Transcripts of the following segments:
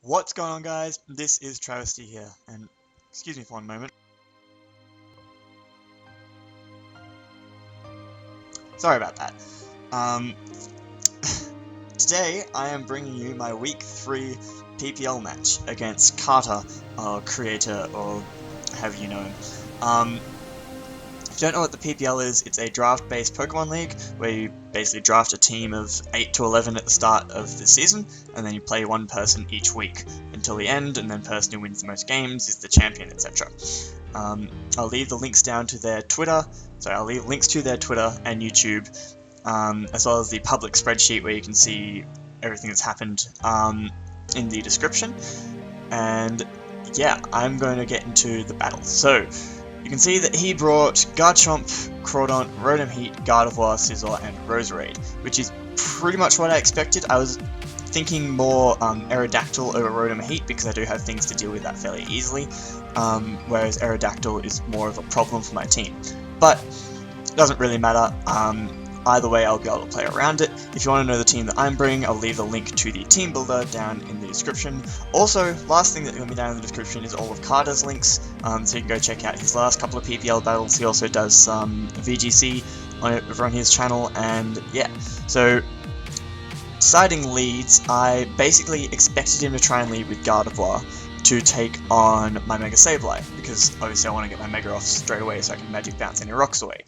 What's going on, guys? This is Travesty here, and excuse me for one moment. Sorry about that. Today I am bringing you my Week 3 PPL match against Carter, our creator, or however you know him. If you don't know what the PPL is, it's a draft-based Pokemon League, where you basically draft a team of 8 to 11 at the start of the season, and then you play one person each week until the end, and then the person who wins the most games is the champion, etc. I'll leave the links down to their Twitter, I'll leave links to their Twitter and YouTube, as well as the public spreadsheet where you can see everything that's happened in the description. And yeah, I'm going to get into the battle. So, you can see that he brought Garchomp, Crawdaunt, Rotom Heat, Gardevoir, Scizor, and Roserade, which is pretty much what I expected. I was thinking more Aerodactyl over Rotom Heat because I do have things to deal with that fairly easily, whereas Aerodactyl is more of a problem for my team. But it doesn't really matter. Either way, I'll be able to play around it. If you want to know the team that I'm bringing, I'll leave the link to the team builder down in the description. Also, last thing that's going to be down in the description is all of Carter's links, so you can go check out his last couple of PPL battles. He also does some VGC over on his channel, and yeah. So, deciding leads, I basically expected him to try and lead with Gardevoir to take on my Mega Sableye, because obviously I want to get my Mega off straight away so I can Magic Bounce any rocks away.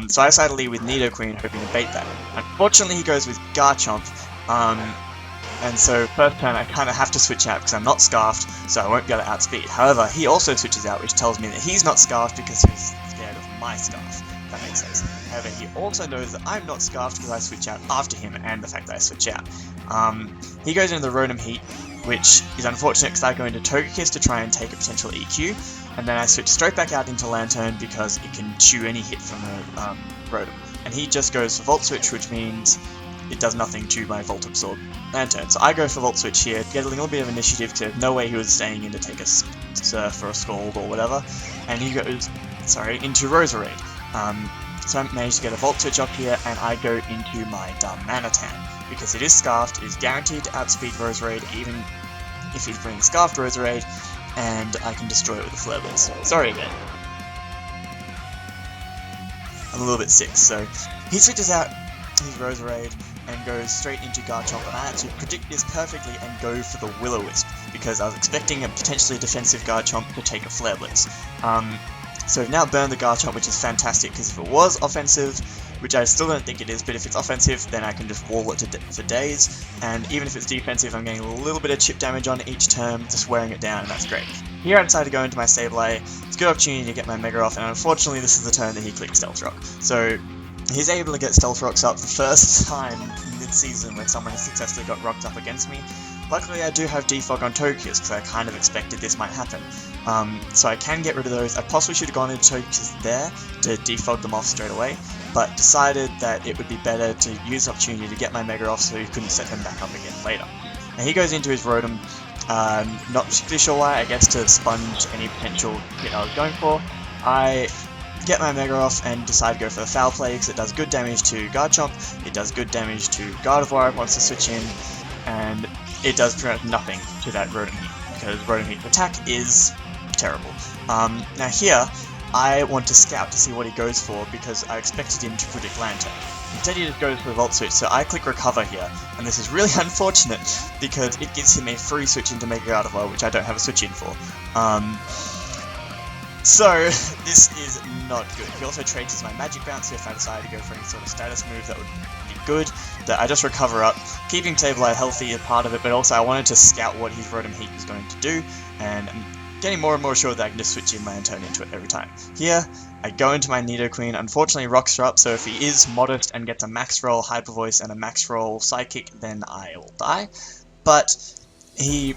So I decided to lead with Nidoqueen, hoping to bait that. Unfortunately, he goes with Garchomp, and so first turn I kind of have to switch out because I'm not Scarfed, so I won't be able to outspeed. However, he also switches out, which tells me that he's not Scarfed because he's scared of my Scarf. If that makes sense. However, he also knows that I'm not Scarfed because I switch out after him, and the fact that I switch out. He goes into the Rotom Heat, which is unfortunate because I go into Togekiss to try and take a potential EQ, and then I switch straight back out into Lantern because it can chew any hit from the Rotom. And he just goes for Volt Switch, which means it does nothing to my Volt Absorb Lantern. So I go for Volt Switch here, get a little bit of initiative because no way he was staying in to take a Surf or a Scald or whatever, and he goes, into Roserade. So I managed to get a Volt Switch up here, and I go into my Darmanitan. Because it is Scarfed, it is guaranteed to outspeed Roserade, even if he's bringing Scarfed Roserade, and I can destroy it with a Flare Blitz. Sorry again. I'm a little bit sick, so he switches out his Roserade and goes straight into Garchomp, and I actually predict this perfectly and go for the Will-O-Wisp, because I was expecting a potentially defensive Garchomp to take a Flare Blitz. So I've now burned the Garchomp, which is fantastic, because if it was offensive, which I still don't think it is, but if it's offensive, then I can just wall it for days, and even if it's defensive, I'm getting a little bit of chip damage on each turn, just wearing it down, and that's great. Here I decide to go into my Sableye. It's a good opportunity to get my Mega off, and unfortunately this is the turn that he clicked Stealth Rock. So he's able to get Stealth Rocks up the first time mid-season when someone has successfully got rocked up against me. Luckily I do have Defog on Togekiss because I kind of expected this might happen. So I can get rid of those. I possibly should have gone into Togekiss there to defog them off straight away, but decided that it would be better to use the opportunity to get my Mega off so he couldn't set them back up again later. Now he goes into his Rotom, not particularly sure why, I guess to sponge any potential hit I was going for. I get my Mega off and decide to go for the Foul Play because it does good damage to Garchomp, it does good damage to Gardevoir once to switch in, and it does pretty much nothing to that Rotom Heat, because Rotom Heat's attack is terrible. Now here, I want to scout to see what he goes for because I expected him to predict Lantern. Instead he just goes for the Volt Switch, so I click Recover here, and this is really unfortunate because it gives him a free switch into Mega Gardevoir, which I don't have a switch in for. So this is not good. He also trades as my Magic Bounce, so if I decide to go for any sort of status move that would be good, that I just recover up. Keeping Sableye healthy is part of it, but also I wanted to scout what his Rotom Heat was going to do, and I'm getting more and more sure that I can just switch in my Lantern into it every time. Here, I go into my Nidoqueen. Unfortunately, rocks are up, so if he is modest and gets a max roll Hyper Voice and a max roll Psychic, then I will die. But he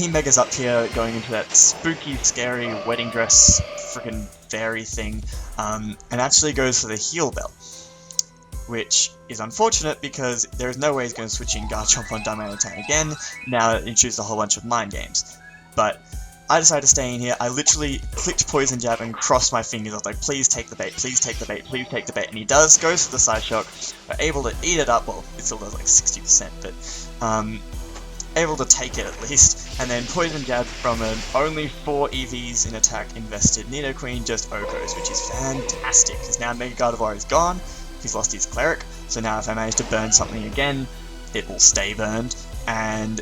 Megas up here, going into that spooky, scary wedding dress freaking fairy thing, and actually goes for the Heal Bell, which is unfortunate because there is no way he's going to switch in Garchomp on Darmanitan again, now it introduces a whole bunch of mind games. But I decided to stay in here. I literally clicked Poison Jab and crossed my fingers. I was like, please take the bait, please take the bait, please take the bait. And he does, goes for the Side Shock. We're able to eat it up. Well, it still does like 60%, but able to take it at least, and then Poison Jab from an only 4 EVs in attack invested Nidoqueen just Okos, which is fantastic, because now Mega Gardevoir is gone, he's lost his Cleric, so now if I manage to burn something again, it will stay burned, and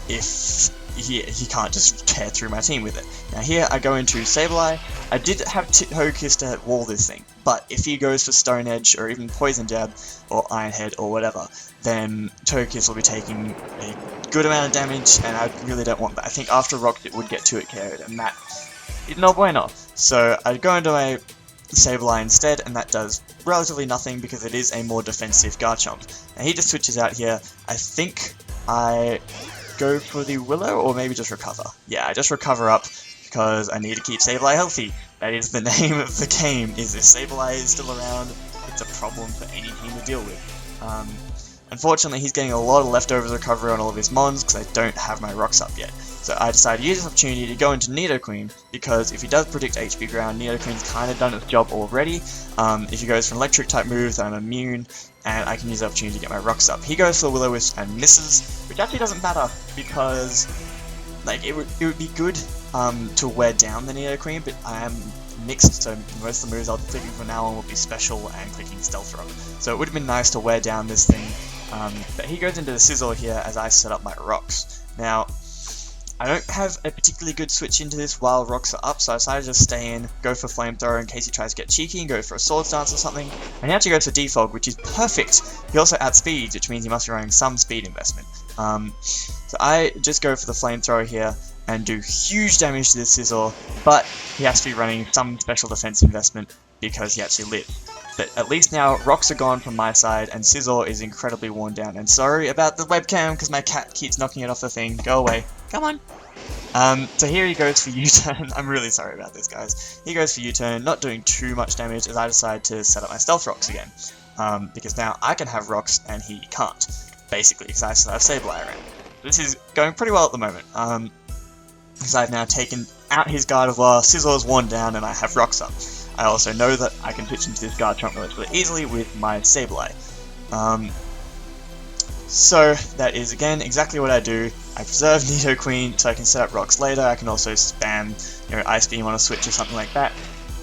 if he can't just tear through my team with it. Now here I go into Sableye. I did have Togekiss to wall this thing, but if he goes for Stone Edge or even Poison Jab or Iron Head or whatever, then Togekiss will be taking a good amount of damage, and I really don't want that. I think after Rocks it would get to it KO'd, and that is no bueno. So I go into my Sableye instead, and that does relatively nothing because it is a more defensive Garchomp. Now he just switches out here. I think I go for the Willow, or maybe just Recover. Yeah, I just Recover up because I need to keep Sableye healthy. That is the name of the game, is if Sableye is still around, it's a problem for any team to deal with. Unfortunately, he's getting a lot of leftovers recovery on all of his mons because I don't have my rocks up yet. So I decided to use this opportunity to go into Nidoqueen, because if he does predict HP ground, Nidoqueen's kind of done its job already. If he goes for an electric type move, I'm immune, and I can use the opportunity to get my rocks up. He goes for the Will-O-Wisp and misses, which actually doesn't matter, because like it would be good to wear down the Nidoqueen, but I am mixed, so most of the moves I'll be clicking from now on will be special and clicking Stealth Rock. So it would have been nice to wear down this thing, but he goes into the Scizor here as I set up my rocks. Now, I don't have a particularly good switch into this while rocks are up, so I decided to just stay in, go for Flamethrower in case he tries to get cheeky, and go for a Swords Dance or something, and he actually goes for Defog, which is perfect. He also outspeeds, which means he must be running some speed investment. So I just go for the Flamethrower here, and do huge damage to this Scizor, but he has to be running some special defense investment because he actually lives. But at least now, rocks are gone from my side, and Scizor is incredibly worn down. And sorry about the webcam, because my cat keeps knocking it off the thing. Go away. Come on. So here he goes for U-turn. I'm really sorry about this, guys. He goes for U-turn, not doing too much damage, as I decide to set up my Stealth Rocks again. Because now I can have rocks, and he can't, basically, because I still have Sableye around. This is going pretty well at the moment. Because I've now taken out his Gardevoir, Scizor's worn down, and I have rocks up. I also know that I can switch into this Garchomp relatively easily with my Sableye. So that is again exactly what I do. I preserve Nidoqueen so I can set up rocks later. I can also spam, Ice Beam on a switch or something like that.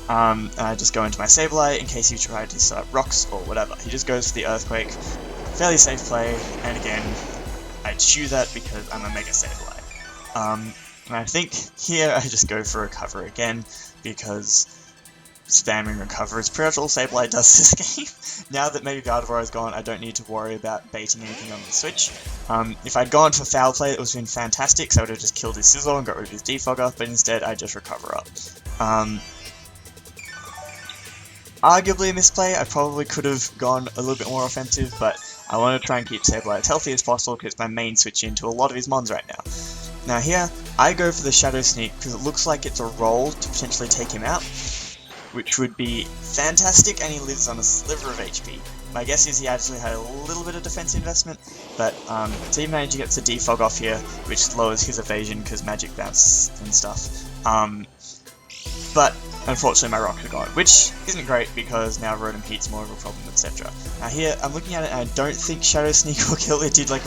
And I just go into my Sableye in case he tried to set up rocks or whatever. He just goes for the Earthquake. Fairly safe play, and again, I choose that because I'm a Mega Sableye. And I think here I just go for Recover again, because spamming Recover is pretty much all Sableye does this game. Now that Mega Gardevoir is gone, I don't need to worry about baiting anything on the switch. If I'd gone for Foul Play, it would have been fantastic, so I would have just killed his Scizor and got rid of his Defogger, but instead I just Recover up. Arguably a misplay. I probably could have gone a little bit more offensive, but I want to try and keep Sableye as healthy as possible because it's my main switch into a lot of his mons right now. Now here, I go for the Shadow Sneak because it looks like it's a roll to potentially take him out, which would be fantastic, and he lives on a sliver of HP. My guess is he actually had a little bit of defense investment, but so he managed to get the Defog off here, which lowers his evasion because Magic Bounce and stuff. But unfortunately my rocks are gone, which isn't great because now Rotom Heat's more of a problem, etc. Now here, I'm looking at it and I don't think Shadow Sneak will kill it. It did like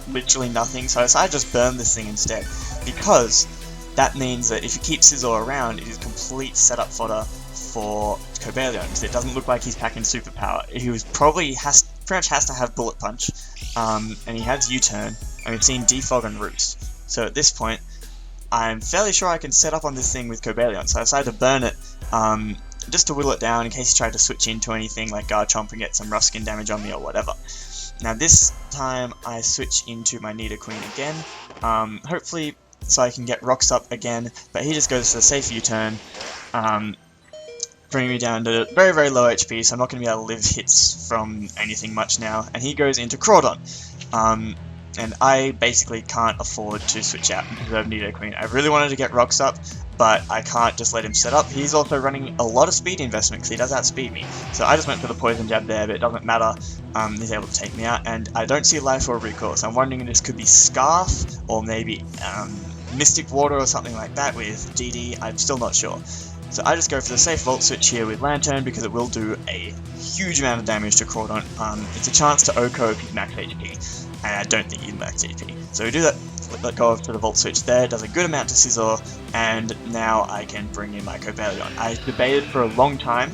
literally nothing, so I decided to just burn this thing instead, because that means that if you keep Scizor around, it is complete setup fodder for Cobalion, because it doesn't look like he's packing superpower. He was probably pretty much has to have Bullet Punch, and he has U-turn, and we've seen Defog and Roots. So at this point, I'm fairly sure I can set up on this thing with Cobalion, so I decided to burn it, just to whittle it down in case he tried to switch into anything like Garchomp and get some Ruskin damage on me or whatever. Now this time I switch into my Nidoqueen again, hopefully so I can get rocks up again, but he just goes for the safe U-turn, bringing me down to very, very low HP, so I'm not going to be able to live hits from anything much now, and he goes into Crawdon. And I basically can't afford to switch out and preserve Nidoqueen. I really wanted to get rocks up, but I can't just let him set up. He's also running a lot of speed investment because he does outspeed me. So I just went for the Poison Jab there, but it doesn't matter. He's able to take me out, and I don't see Life or Recoil, so I'm wondering if this could be Scarf, or maybe Mystic Water or something like that with DD. I'm still not sure. So I just go for the safe Volt Switch here with Lantern because it will do a huge amount of damage to Crawdon. It's a chance to OHKO if he's max HP. and I don't think he's max HP. So we do that, let go of to the Volt Switch there, does a good amount to Scizor, and now I can bring in my Cobalion. I debated for a long time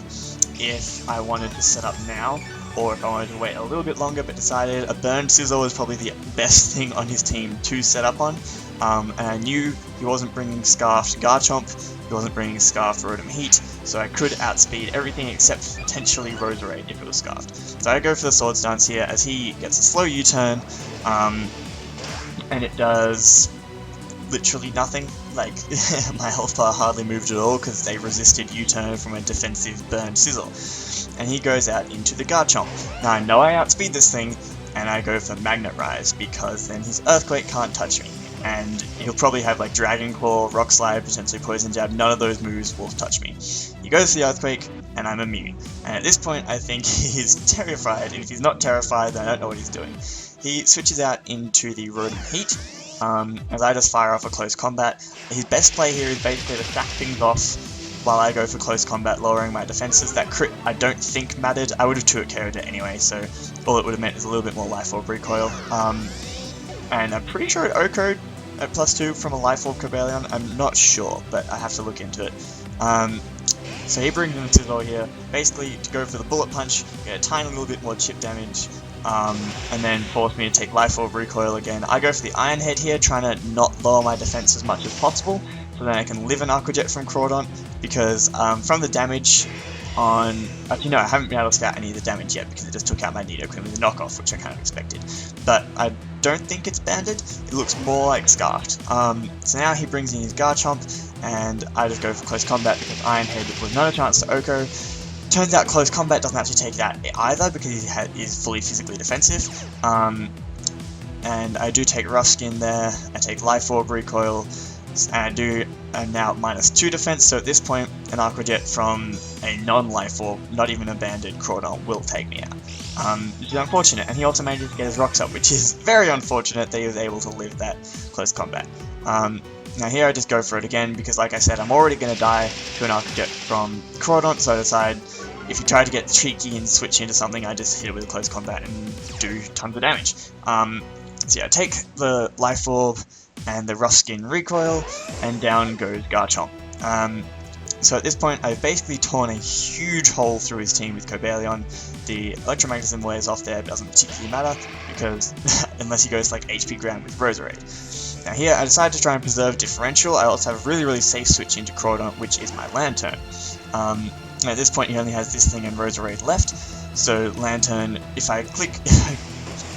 if I wanted to set up now, or if I wanted to wait a little bit longer, but decided a burned Scizor was probably the best thing on his team to set up on. And I knew he wasn't bringing Scarfed Garchomp, he wasn't bringing Scarfed Rotom Heat, so I could outspeed everything except potentially Roserade if it was Scarfed. So I go for the Swords Dance here as he gets a slow U-turn, and it does literally nothing. Like, my health bar hardly moved at all because they resisted U-turn from a defensive burned Scizor. And he goes out into the Garchomp. Now I know I outspeed this thing, and I go for Magnet Rise because then his Earthquake can't touch me. And he'll probably have like Dragon Claw, Rock Slide, potentially Poison Jab. None of those moves will touch me. He goes for the Earthquake, and I'm immune. And at this point, I think he's terrified. And if he's not terrified, then I don't know what he's doing. He switches out into the Rotom Heat, as I just fire off a Close Combat. His best play here is basically to sack things off while I go for Close Combat, lowering my defenses. That crit I don't think mattered. I would have 2-hit KO'd it anyway, so all it would have meant is a little bit more Life Orb recoil. And I'm pretty sure it OHKO'd at +2 from a Life Orb Cobalion. I'm not sure, but I have to look into it. So he brings in the Scizor here, basically to go for the Bullet Punch, get a tiny little bit more chip damage, and then force me to take Life Orb recoil again. I go for the Iron Head here, trying to not lower my defense as much as possible, so then I can live an Aqua Jet from Crawdon, because from the damage on... Actually no, I haven't been able to scout any of the damage yet, because it just took out my Nidoqueen with a knockoff, which I kind of expected. But I don't think it's banded, it looks more like Scarfed. So now he brings in his Garchomp, and I just go for Close Combat because Iron Head was not a chance to OHKO. Turns out Close Combat doesn't actually take that either because he is fully physically defensive. And I do take Rough Skin there, I take Life Orb recoil, and I'm now -2 defense, so at this point an Aqua Jet from a non-Life Orb, not even a banded Crawdon, will take me out. Which is unfortunate, and he also manages to get his rocks up, which is very unfortunate that he was able to live that Close Combat. Now here I just go for it again, because like I said, I'm already going to die to an Aqua Jet from Crawdon, so I decide if he tried to get cheeky and switch into something, I just hit it with a Close Combat and do tons of damage. So yeah, I take the Life Orb and the Rough Skin recoil, and down goes Garchomp. So at this point, I've basically torn a huge hole through his team with Cobalion. The Electromagnetism wears off there, doesn't particularly matter, because unless he goes like HP ground with Roserade. Now here, I decided to try and preserve Differential. I also have a really safe switch into Crawdon, which is my Lantern. At this point, he only has this thing and Roserade left, so Lantern, if I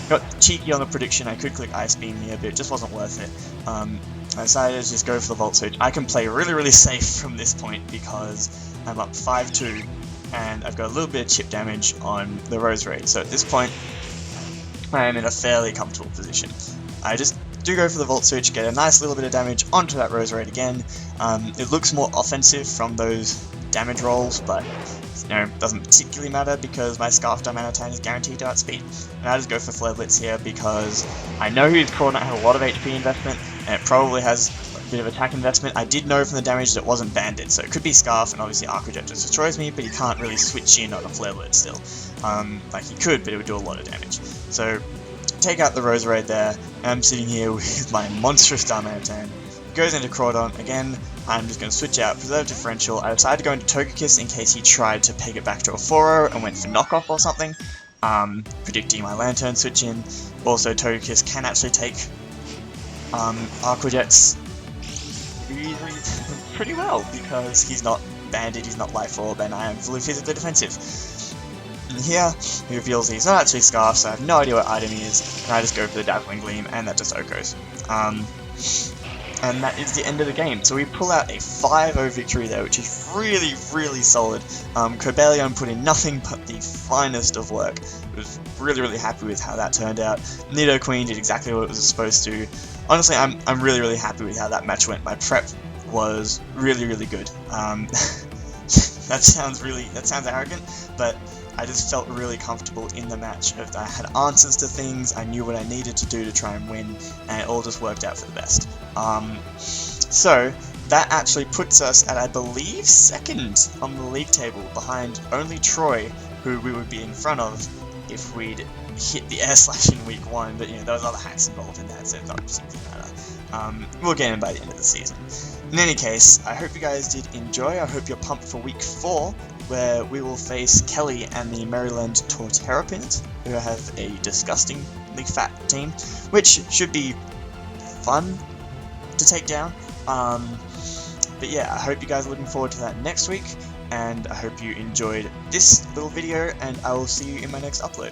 got cheeky on the prediction, I could click Ice Beam here, but it just wasn't worth it. I decided to just go for the Volt Switch. I can play really safe from this point because I'm up 5-2, and I've got a little bit of chip damage on the Roserade, so at this point, I am in a fairly comfortable position. I just do go for the Volt Switch, get a nice little bit of damage onto that Roserade again. It looks more offensive from those damage rolls, but doesn't particularly matter because my Scarf Diamantine is guaranteed to outspeed. And I just go for Flare Blitz here because I know his Crawdon had a lot of HP investment, and it probably has a bit of attack investment. I did know from the damage that it wasn't banded, so it could be Scarf, and obviously Aqua Jet just destroys me, but he can't really switch in on a Flare Blitz still. Like he could, but it would do a lot of damage. So take out the Roserade there, and I'm sitting here with my monstrous Diamantine. Goes into Crawdon again. I'm just going to switch out Preserve Differential. I decided to go into Togekiss in case he tried to peg it back to a 4-0 and went for knockoff or something, predicting my Lantern switch in. Also, Togekiss can actually take Aqua Jets pretty well because he's not banded, he's not Life Orb, and I am fully physically defensive. And here, he reveals that he's not actually Scarf, so I have no idea what item he is, and I just go for the Dazzling Gleam, and that just OHKOs. And that is the end of the game. So we pull out a 5-0 victory there, which is really solid. Cobalion put in nothing but the finest of work. I was really happy with how that turned out. Nidoqueen did exactly what it was supposed to. Honestly, I'm really happy with how that match went. My prep was really good. That sounds arrogant, but I just felt really comfortable in the match. I had answers to things, I knew what I needed to do to try and win, and it all just worked out for the best. So that actually puts us at, I believe, 2nd on the league table, behind only Troy, who we would be in front of if we'd hit the air slash in week 1, but you know, there was other hacks involved in that, so that doesn't really matter. We'll get in by the end of the season. In any case, I hope you guys did enjoy. I hope you're pumped for week 4, where we will face Kelly and the Maryland Torterrapins, who have a disgustingly fat team, which should be fun to take down. But yeah, I hope you guys are looking forward to that next week, and I hope you enjoyed this little video, and I will see you in my next upload.